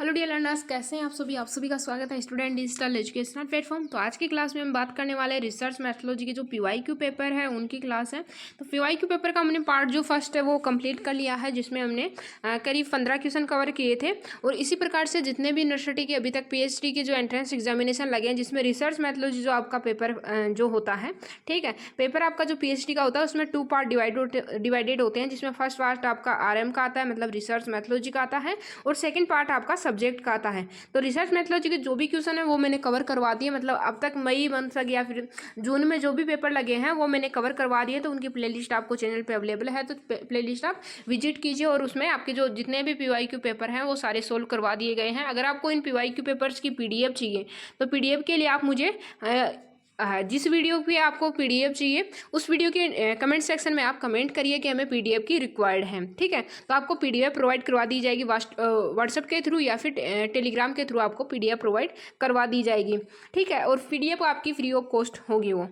Hello dear learners, कैसे हैं आप सभी का स्वागत है स्टूडेंट डिजिटल एजुकेशनल प्लेटफॉर्म। तो आज की क्लास में हम बात करने वाले हैं रिसर्च मैथोलॉजी के जो पीवाईक्यू पेपर है उनकी क्लास है। तो पीवाईक्यू पेपर का हमने पार्ट जो फर्स्ट है वो कंप्लीट कर लिया है, जिसमें हमने करीब 15 क्वेश्चन कवर किए थे। और इसी प्रकार से जितने भी यूनिवर्सिटी के अभी तक PhD के जो एंट्रेंस एग्जामिनेशन लगे हैं, जिसमें रिसर्च मैथोलॉजी जो आपका पेपर जो होता है, ठीक है, पेपर आपका जो PhD का होता है उसमें 2 पार्ट डिवाइडेड होते हैं, जिसमें फर्स्ट पार्ट आपका RM का आता है, मतलब रिसर्च मैथोलॉजी का आता है, और सेकंड पार्ट आपका सब्जेक्ट का आता है। तो रिसर्च मैथोलॉजी के जो भी क्वेश्चन है वो मैंने कवर करवा दिए, मतलब अब तक मई मंथ तक या फिर जून में जो भी पेपर लगे हैं वो मैंने कवर करवा दिए। तो उनकी प्लेलिस्ट आपको चैनल पे अवेलेबल है, तो प्लेलिस्ट आप विजिट कीजिए और उसमें आपके जो जितने भी PYQ पेपर हैं वो सारे सोल्व करवा दिए गए हैं। अगर आपको इन PYQ पेपर्स की PDF चाहिए तो PDF के लिए आप मुझे जिस वीडियो की आपको PDF चाहिए उस वीडियो के कमेंट सेक्शन में आप कमेंट करिए कि हमें PDF की रिक्वायर्ड है, ठीक है। तो आपको PDF प्रोवाइड करवा दी जाएगी व्हाट्सएप के थ्रू या फिर टेलीग्राम के थ्रू आपको PDF प्रोवाइड करवा दी जाएगी, ठीक है। और PDF आपकी फ्री ऑफ कॉस्ट होगी वो।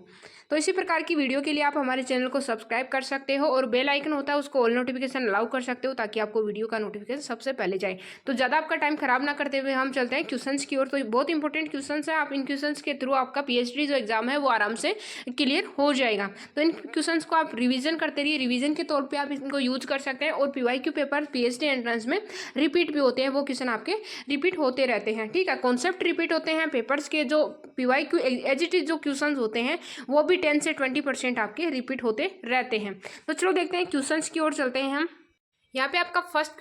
तो इसी प्रकार की वीडियो के लिए आप हमारे चैनल को सब्सक्राइब कर सकते हो और बेल आइकन होता है उसको ऑल नोटिफिकेशन अलाउ कर सकते हो, ताकि आपको वीडियो का नोटिफिकेशन सबसे पहले जाए। तो ज़्यादा आपका टाइम खराब ना करते हुए हम चलते हैं क्वेश्चंस की ओर। तो बहुत इंपॉर्टेंट क्वेश्चंस है, आप इन क्वेश्चंस के थ्रू आपका PhD जो एग्जाम है वो आराम से क्लियर हो जाएगा। तो इन क्वेश्चंस को आप रिवीजन करते रहिए, रिवीजन के तौर पर आप इनको यूज कर सकते हैं। और PYQ पेपर PhD एंट्रेंस में रिपीट भी होते हैं, वो क्वेश्चन आपके रिपीट होते रहते हैं, ठीक है। कॉन्सेप्ट रिपीट होते हैं, पेपर्स के जो PYQ एज इट इज जो क्वेश्चन होते हैं वो भी 10 से 20% आपके रिपीट होते रहते हैं। तो चलो देखते हैं क्वेश्चंस की ओर चलते हैं हम। यहाँ पे आपका फर्स्ट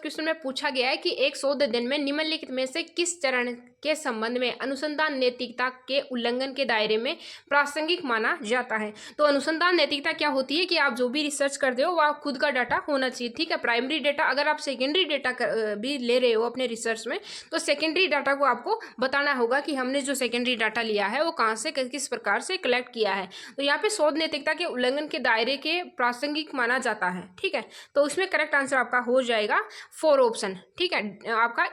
क्वेश्चन में पूछा गया है कि एक शोध अध्ययन में निम्नलिखित में से किस चरण के संबंध में अनुसंधान नैतिकता के उल्लंघन के दायरे में प्रासंगिक माना जाता है। तो अनुसंधान नैतिकता क्या होती है कि आप जो भी रिसर्च करते हो वह खुद का डाटा होना चाहिए, ठीक है। प्राइमरी डाटा, अगर आप सेकेंडरी डाटा भी ले रहे हो अपने रिसर्च में तो सेकेंडरी डाटा को आपको बताना होगा कि हमने जो सेकेंडरी डाटा लिया है वो कहाँ से किस प्रकार से कलेक्ट किया है। तो यहाँ पे शोध नैतिकता के उल्लंघन के दायरे के प्रासंगिक माना जाता है, ठीक है। तो उसमें करेक्ट आंसर आपका हो जाएगा 4 ऑप्शन, ठीक है। आपका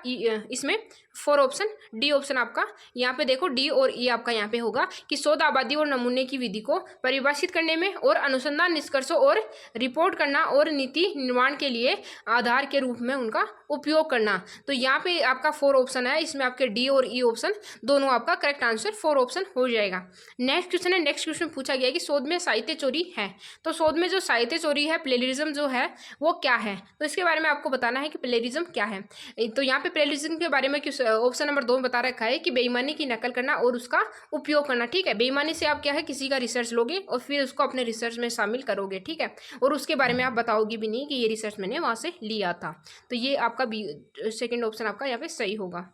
इसमें 4 ऑप्शन, डी ऑप्शन आपका यहाँ पे देखो, डी और ई आपका यहाँ पे होगा कि शोध आबादी और नमूने की विधि को परिभाषित करने में और अनुसंधान निष्कर्षों और रिपोर्ट करना और नीति निर्माण के लिए आधार के रूप में उनका उपयोग करना। तो यहाँ पे आपका 4 ऑप्शन है, इसमें आपके डी और ई ऑप्शन दोनों आपका करेक्ट आंसर 4 ऑप्शन हो जाएगा। नेक्स्ट क्वेश्चन है, नेक्स्ट क्वेश्चन पूछा गया है कि शोध में साहित्य चोरी है। तो शोध में जो साहित्य चोरी है, प्लेजरिज्म जो है वो क्या है, तो इसके बारे में आपको बताना है कि प्लेजरिज्म क्या है। तो यहाँ पे प्लेजरिज्म के बारे में ऑप्शन नंबर 2 में बता रखा है कि बेईमानी की नकल करना और उसका उपयोग करना, ठीक है। बेईमानी से आप क्या है, किसी का रिसर्च लोगे और फिर उसको अपने रिसर्च में शामिल करोगे, ठीक है, और उसके बारे में आप बताओगे भी नहीं कि ये रिसर्च मैंने वहां से लिया था। तो ये आपका सेकेंड ऑप्शन आपका यहाँ पे सही होगा।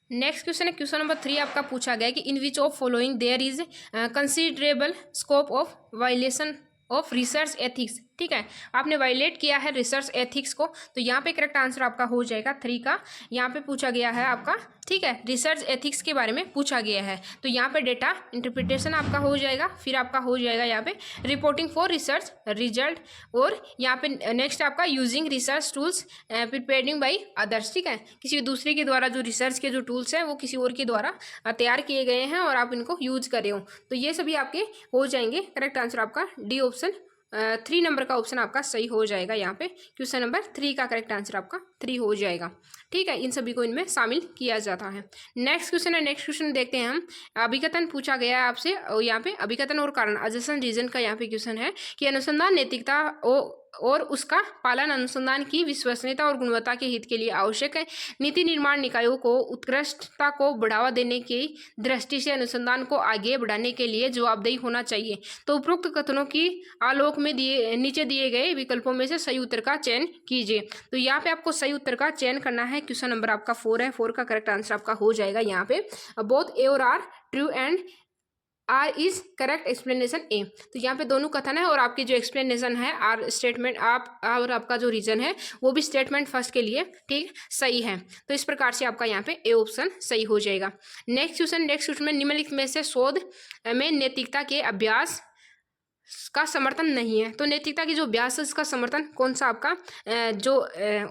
नेक्स्ट क्वेश्चन है, क्वेश्चन नंबर 3 आपका पूछा गया है कि in which of following there is considerable scope of violation of research ethics, ठीक है। आपने वायलेट किया है रिसर्च एथिक्स को, तो यहाँ पे करेक्ट आंसर आपका हो जाएगा 3 का। यहाँ पे पूछा गया है आपका, ठीक है, रिसर्च एथिक्स के बारे में पूछा गया है। तो यहाँ पे डेटा इंटरप्रिटेशन आपका हो जाएगा, फिर आपका हो जाएगा यहाँ पे रिपोर्टिंग फॉर रिसर्च रिजल्ट, और यहाँ पे नेक्स्ट आपका using research tools prepared by others, ठीक है। किसी दूसरे के द्वारा जो रिसर्च के जो टूल्स हैं वो किसी और के द्वारा तैयार किए गए हैं और आप इनको यूज कर रहे हो। तो ये सभी आपके हो जाएंगे। करेक्ट आंसर आपका डी ऑप्शन 3 नंबर का ऑप्शन आपका सही हो जाएगा। यहाँ पे क्वेश्चन नंबर 3 का करेक्ट आंसर आपका 3 हो जाएगा, ठीक है। इन सभी को इनमें शामिल किया जाता है। नेक्स्ट क्वेश्चन है, नेक्स्ट क्वेश्चन देखते हैं हम। अभिकथन पूछा गया है आपसे, और यहाँ पे अभिकथन और कारण अजसन रीजन का यहाँ पे क्वेश्चन है कि अनुसंधान नैतिकता और उसका पालन अनुसंधान की विश्वसनीयता और गुणवत्ता के हित के लिए आवश्यक है। नीति निर्माण निकायों को उत्कृष्टता को बढ़ावा देने की दृष्टि से अनुसंधान को आगे बढ़ाने के लिए जवाबदेही होना चाहिए। तो उपरोक्त कथनों की आलोक में नीचे दिए गए विकल्पों में से सही उत्तर का चयन कीजिए। तो यहाँ पे आपको सही उत्तर का चयन करना है। क्वेश्चन नंबर आपका 4 है, 4 का करेक्ट आंसर आपका हो जाएगा यहाँ पे बोथ ए और r true and r is correct explanation a. तो यहाँ पे दोनों कथन है और आपकी जो एक्सप्लेनेशन है आर स्टेटमेंट आप और आपका जो रीजन है वो भी स्टेटमेंट फर्स्ट के लिए ठीक सही है। तो इस प्रकार से आपका यहाँ पे ए ऑप्शन सही हो जाएगा। नेक्स्ट क्वेश्चन में निम्नलिखित में से शोध में नैतिकता के अभ्यास का समर्थन नहीं है। तो नैतिकता की जो अभ्यास है इसका समर्थन कौन सा आपका जो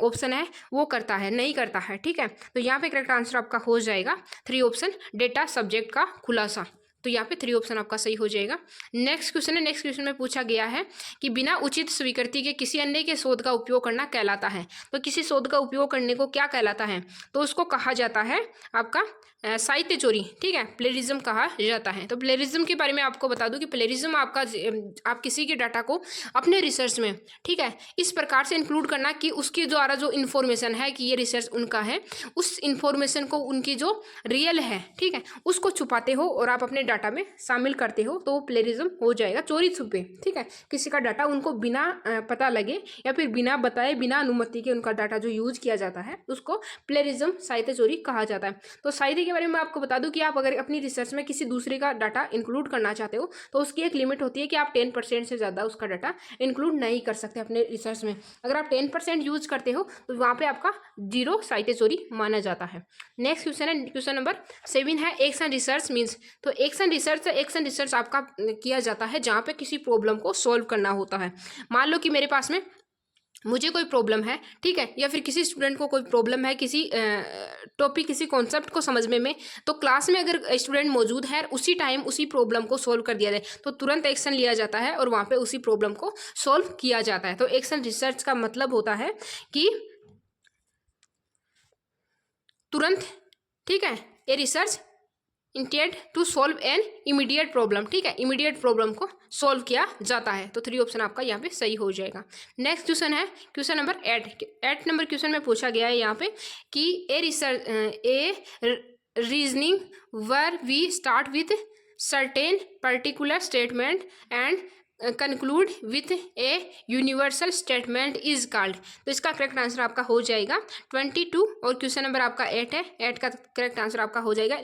ऑप्शन है वो करता है, नहीं करता है, ठीक है। तो यहाँ पे करेक्ट आंसर आपका हो जाएगा 3 ऑप्शन डेटा सब्जेक्ट का खुलासा। तो यहाँ पे 3 ऑप्शन आपका सही हो जाएगा। नेक्स्ट क्वेश्चन है, नेक्स्ट क्वेश्चन में पूछा गया है कि बिना उचित स्वीकृति के किसी अन्य के शोध का उपयोग करना कहलाता है। तो किसी शोध का उपयोग करने को क्या कहलाता है? तो उसको कहा जाता है आपका साहित्य चोरी, ठीक है, प्लेरिज्म कहा जाता है। तो प्लेरिज्म के बारे में आपको बता दूं कि प्लेरिज्म आपका आप किसी के डाटा को अपने रिसर्च में, ठीक है, इस प्रकार से इंक्लूड करना कि उसके द्वारा जो इन्फॉर्मेशन है कि ये रिसर्च उनका है, उस इन्फॉर्मेशन को उनकी जो रियल है, ठीक है, उसको छुपाते हो और आप अपने डाटा में शामिल करते हो, तो प्लेरिज्म हो जाएगा, चोरी छुपे, ठीक है, किसी का डाटा उनको बिना पता लगे या फिर बिना बताए, बिना अनुमति के उनका डाटा जो यूज किया जाता है उसको प्लेरिज्म, साहित्य चोरी कहा जाता है। तो साहित्य के बारे में आपको बता दूं कि आप अगर अपनी रिसर्च में किसी दूसरे का डाटा इंक्लूड करना चाहते हो तो उसकी एक लिमिट होती है कि आप 10% से ज़्यादा उसका डाटा इंक्लूड नहीं कर सकते अपने रिसर्च में। अगर आप 10% यूज करते हो तो वहाँ पे आपका 0 साहित्य चोरी माना जाता है। नेक्स्ट क्वेश्चन है, क्वेश्चन नंबर 7 है, एक्शन रिसर्च मीन्स। तो एक्शन रिसर्च आपका किया जाता है जहाँ पे किसी प्रॉब्लम को सॉल्व करना होता है। मान लो कि मेरे पास में मुझे कोई प्रॉब्लम है, ठीक है, या फिर किसी स्टूडेंट को कोई प्रॉब्लम है किसी टॉपिक, किसी कॉन्सेप्ट को समझने में, तो क्लास में अगर स्टूडेंट मौजूद है उसी टाइम उसी प्रॉब्लम को सॉल्व कर दिया जाए तो तुरंत एक्शन लिया जाता है और वहाँ पे उसी प्रॉब्लम को सॉल्व किया जाता है। तो एक्शन रिसर्च का मतलब होता है कि तुरंत, ठीक है, ये research intend to solve an immediate problem, ठीक है, इमीडिएट प्रॉब्लम को सॉल्व किया जाता है। तो 3 ऑप्शन आपका यहाँ पे सही हो जाएगा। नेक्स्ट क्वेश्चन है, क्वेश्चन नंबर 8 नंबर क्वेश्चन में पूछा गया है यहाँ पे कि a reasoning where we start with certain particular statement and conclude with a universal statement is called. तो इसका करेक्ट आंसर आपका हो जाएगा 22 और क्वेश्चन नंबर आपका 8 है। 8 का करेक्ट आंसर आपका हो जाएगा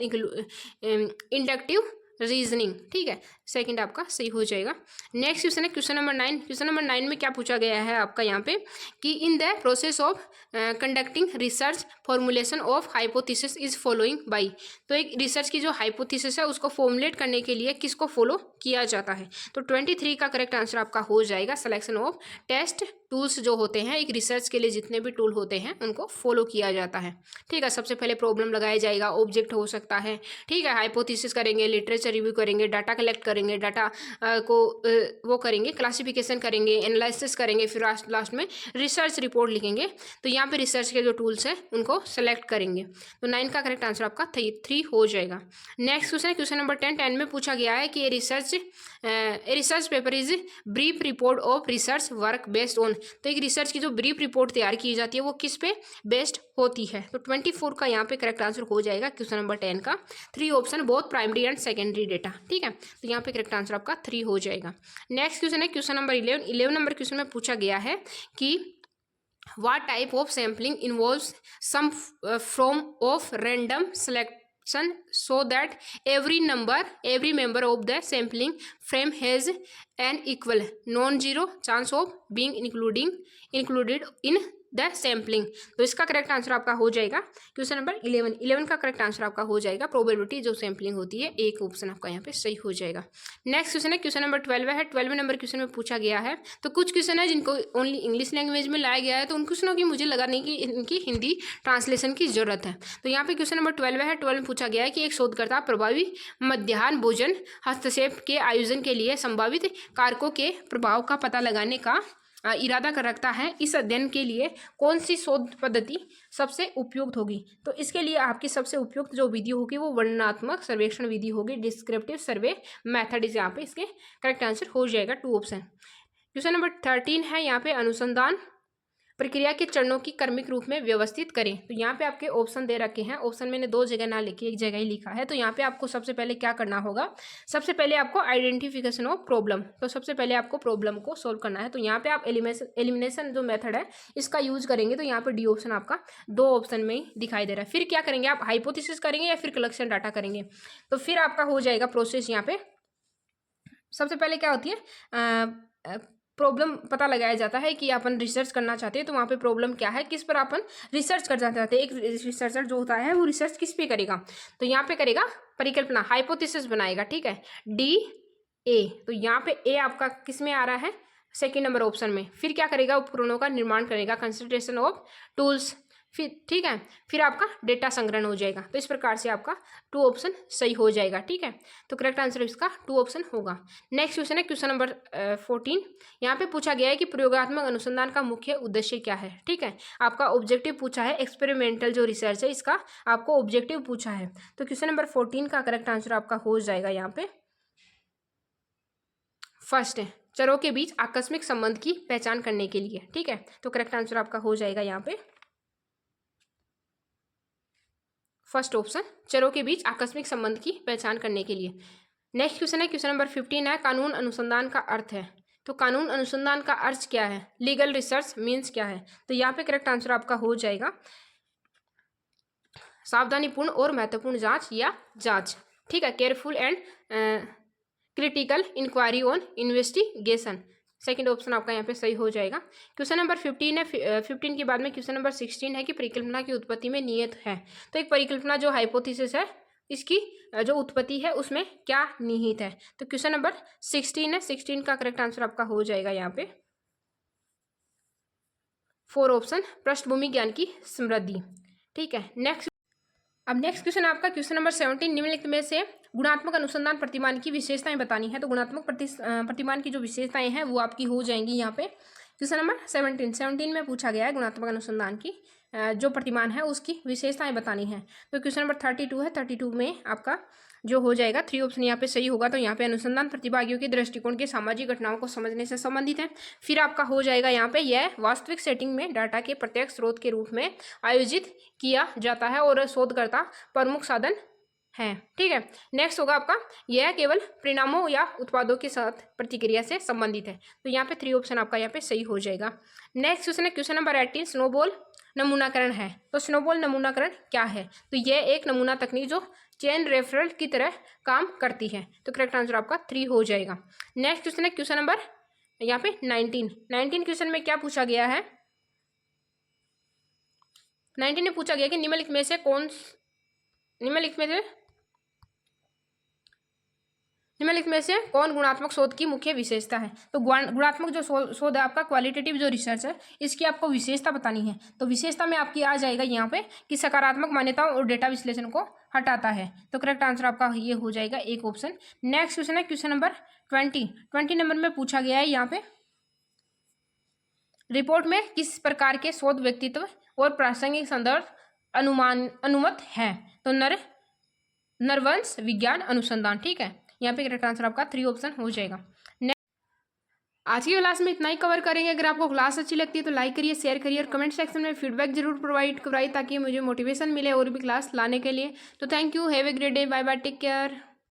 इंडक्टिव रीजनिंग, ठीक है, सेकंड आपका सही हो जाएगा। नेक्स्ट क्वेश्चन है, क्वेश्चन नंबर 9। क्वेश्चन नंबर 9 में क्या पूछा गया है आपका यहाँ पे कि in the process of conducting research formulation of hypothesis is following by. तो एक रिसर्च की जो हाइपोथेसिस है उसको फॉर्मुलेट करने के लिए किसको फॉलो किया जाता है? तो 23 का करेक्ट आंसर आपका हो जाएगा सिलेक्शन ऑफ टेस्ट टूल्स जो होते हैं, एक रिसर्च के लिए जितने भी टूल होते हैं उनको फॉलो किया जाता है, ठीक है। सबसे पहले प्रॉब्लम लगाया जाएगा, ऑब्जेक्ट हो सकता है, ठीक है, हाइपोथेसिस करेंगे, लिटरेचर रिव्यू करेंगे, डाटा कलेक्ट करेंगे, डाटा को वो करेंगे, क्लासिफिकेशन करेंगे, एनालिसिस करेंगे, फिर लास्ट में रिसर्च रिपोर्ट लिखेंगे। तो यहाँ पे रिसर्च के जो टूल्स हैं उनको सेलेक्ट करेंगे। तो 9 का करेक्ट आंसर आपका 3 हो जाएगा। नेक्स्ट क्वेश्चन है, क्वेश्चन नंबर 10 में पूछा गया है कि ये research paper is brief report of research work based on. तो एक रिसर्च की जो ब्रीफ रिपोर्ट तैयार की जाती है वो किस पे बेस्ड होती है? तो 24 का यहाँ पे करेक्ट आंसर हो जाएगा क्वेश्चन नंबर 10 का। 3 option both primary and secondary data, ठीक है, तो यहाँ पे करेक्ट आंसर आपका 3 हो जाएगा। नेक्स्ट क्वेश्चन है, क्वेश्चन नंबर 11 नंबर क्वेश्चन में पूछा गया है कि what type of sampling involves some form of random selection so that every member of the sampling frame has an equal non-zero chance of being included in the sampling. तो इसका correct answer आपका हो जाएगा question number 11 का correct answer आपका हो जाएगा probability जो सैम्पलिंग होती है, एक ऑप्शन आपका यहाँ पे सही हो जाएगा। नेक्स्ट क्वेश्चन है, क्वेश्चन नंबर 12 है। 12वें नंबर क्वेश्चन में पूछा गया है, तो कुछ क्वेश्चन है जिनको ओनली इंग्लिश लैंग्वेज में लाया गया है, तो उन क्वेश्चनों की मुझे लगा नहीं कि इनकी हिंदी ट्रांसलेशन की जरूरत है। तो यहाँ पे क्वेश्चन नंबर 12 है। 12 में पूछा गया है कि एक शोधकर्ता प्रभावी मध्याह्न भोजन हस्तक्षेप के आयोजन के लिए संभावित कारकों के प्रभाव का पता लगाने का इरादा कर रखता है। इस अध्ययन के लिए कौन सी शोध पद्धति सबसे उपयुक्त होगी? तो इसके लिए आपकी सबसे उपयुक्त जो विधि होगी वो वर्णनात्मक सर्वेक्षण विधि होगी, डिस्क्रिप्टिव सर्वे मेथड इस यहाँ पे इसके करेक्ट आंसर हो जाएगा 2 ऑप्शन। क्वेश्चन नंबर 13 है, यहाँ पे अनुसंधान प्रक्रिया के चरणों की क्रमिक रूप में व्यवस्थित करें। तो यहाँ पे आपके ऑप्शन दे रखे हैं, ऑप्शन मैंने 2 जगह ना लिखी, एक जगह ही लिखा है। तो यहाँ पे आपको सबसे पहले क्या करना होगा, सबसे पहले आपको आइडेंटिफिकेशन ऑफ प्रॉब्लम, तो सबसे पहले आपको प्रॉब्लम को सोल्व करना है। तो यहाँ पे आप एलिमिनेशन जो मेथड है इसका यूज करेंगे। तो यहाँ पे डी ऑप्शन आपका 2 ऑप्शन में ही दिखाई दे रहा है। फिर क्या करेंगे आप, हाइपोथेसिस करेंगे या फिर कलेक्शन डाटा करेंगे? तो फिर आपका हो जाएगा प्रोसेस। यहाँ पे सबसे पहले क्या होती है, प्रॉब्लम पता लगाया जाता है कि अपन रिसर्च करना चाहते हैं, तो वहाँ पे प्रॉब्लम क्या है, किस पर अपन रिसर्च करना चाहते हैं। एक रिसर्चर जो होता है वो रिसर्च किस पे करेगा, तो यहाँ पे करेगा परिकल्पना, हाइपोथेसिस बनाएगा, ठीक है, डी ए। तो यहाँ पे ए आपका किस में आ रहा है, सेकेंड नंबर ऑप्शन में। फिर क्या करेगा, उपकरणों का निर्माण करेगा, कंसंट्रेशन ऑफ टूल्स, फिर ठीक है, फिर आपका डेटा संग्रहण हो जाएगा। तो इस प्रकार से आपका 2 ऑप्शन सही हो जाएगा। ठीक है, तो करेक्ट आंसर इसका 2 ऑप्शन होगा। नेक्स्ट क्वेश्चन है क्वेश्चन नंबर 14। यहाँ पे पूछा गया है कि प्रयोगात्मक अनुसंधान का मुख्य उद्देश्य क्या है। ठीक है, आपका ऑब्जेक्टिव पूछा है, एक्सपेरिमेंटल जो रिसर्च है इसका आपको ऑब्जेक्टिव पूछा है। तो क्वेश्चन नंबर 14 का करेक्ट आंसर आपका हो जाएगा यहाँ पे फर्स्ट है, चरों के बीच आकस्मिक संबंध की पहचान करने के लिए। ठीक है, तो करेक्ट आंसर आपका हो जाएगा यहाँ पे फर्स्ट ऑप्शन, चरों के बीच आकस्मिक संबंध की पहचान करने के लिए। नेक्स्ट क्वेश्चन है क्वेश्चन नंबर 15 है, कानून अनुसंधान का अर्थ है। तो कानून अनुसंधान का अर्थ क्या है, लीगल रिसर्च मीन्स क्या है। तो यहाँ पे करेक्ट आंसर आपका हो जाएगा सावधानीपूर्ण और महत्वपूर्ण जांच या जांच। ठीक है, careful and critical inquiry on investigation. Second option आपका यहाँ पे सही हो जाएगा। क्वेश्चन नंबर 15 है, 15 के बाद में क्वेश्चन नंबर 16 है कि परिकल्पना की उत्पत्ति में निहित है। तो एक परिकल्पना जो हाइपोथेसिस है इसकी जो उत्पत्ति है उसमें क्या निहित है। तो क्वेश्चन नंबर 16 है, 16 का करेक्ट आंसर आपका हो जाएगा यहाँ पे 4 ऑप्शन, पृष्ठभूमि ज्ञान की समृद्धि। ठीक है, नेक्स्ट अब नेक्स्ट क्वेश्चन आपका क्वेश्चन नंबर 17, निम्नलिखित में से गुणात्मक अनुसंधान प्रतिमान की विशेषताएं बतानी है। तो गुणात्मक प्रतिमान की जो विशेषताएं हैं वो आपकी हो जाएंगी यहाँ पे क्वेश्चन नंबर 17 में पूछा गया है गुणात्मक अनुसंधान की जो प्रतिमान है उसकी विशेषताएं बतानी है। तो क्वेश्चन नंबर 32 है, 32 में आपका जो हो जाएगा 3 ऑप्शन यहाँ पे सही होगा। तो यहाँ पे अनुसंधान प्रतिभागियों के दृष्टिकोण के सामाजिक घटनाओं को समझने से संबंधित है। फिर आपका हो जाएगा यहाँ पे यह वास्तविक सेटिंग में डाटा के प्रत्यक्ष स्रोत के रूप में आयोजित किया जाता है और शोधकर्ता प्रमुख साधन है। ठीक है, नेक्स्ट होगा आपका यह केवल परिणामों या उत्पादों के साथ प्रतिक्रिया से संबंधित है। तो यहाँ पे 3 ऑप्शन आपका यहाँ पे सही हो जाएगा। नेक्स्ट क्वेश्चन है क्वेश्चन नंबर 18, स्नोबॉल नमूनाकरण है। तो स्नोबॉल नमूनाकरण क्या है। तो यह एक नमूना तकनीक जो चेन रेफरल की तरह काम करती है। तो करेक्ट आंसर आपका 3 हो जाएगा। नेक्स्ट क्वेश्चन है क्वेश्चन नंबर यहाँ पे 19 क्वेश्चन में क्या पूछा गया है, 19 में पूछा गया कि निम्नलिखित में से कौन गुणात्मक शोध की मुख्य विशेषता है। तो गुणात्मक जो शोध है आपका क्वालिटेटिव जो रिसर्च है इसकी आपको विशेषता बतानी है। तो विशेषता में आपकी आ जाएगा यहाँ पे कि सकारात्मक मान्यताओं और डेटा विश्लेषण को हटाता है। तो करेक्ट आंसर आपका ये हो जाएगा एक ऑप्शन। नेक्स्ट क्वेश्चन है क्वेश्चन नंबर 20 नंबर में पूछा गया है यहाँ पे रिपोर्ट में किस प्रकार के शोध व्यक्तित्व और प्रासंगिक संदर्भ अनुमत है। तो नरवंश विज्ञान अनुसंधान। ठीक है, यहाँ पे करेक्ट आंसर आपका 3 ऑप्शन हो जाएगा। आज की क्लास में इतना ही कवर करेंगे। अगर आपको क्लास अच्छी लगती है तो लाइक करिए, शेयर करिए और कमेंट सेक्शन में फीडबैक जरूर प्रोवाइड कराइए ताकि मुझे मोटिवेशन मिले और भी क्लास लाने के लिए। तो thank you, have a great day, bye bye, take care.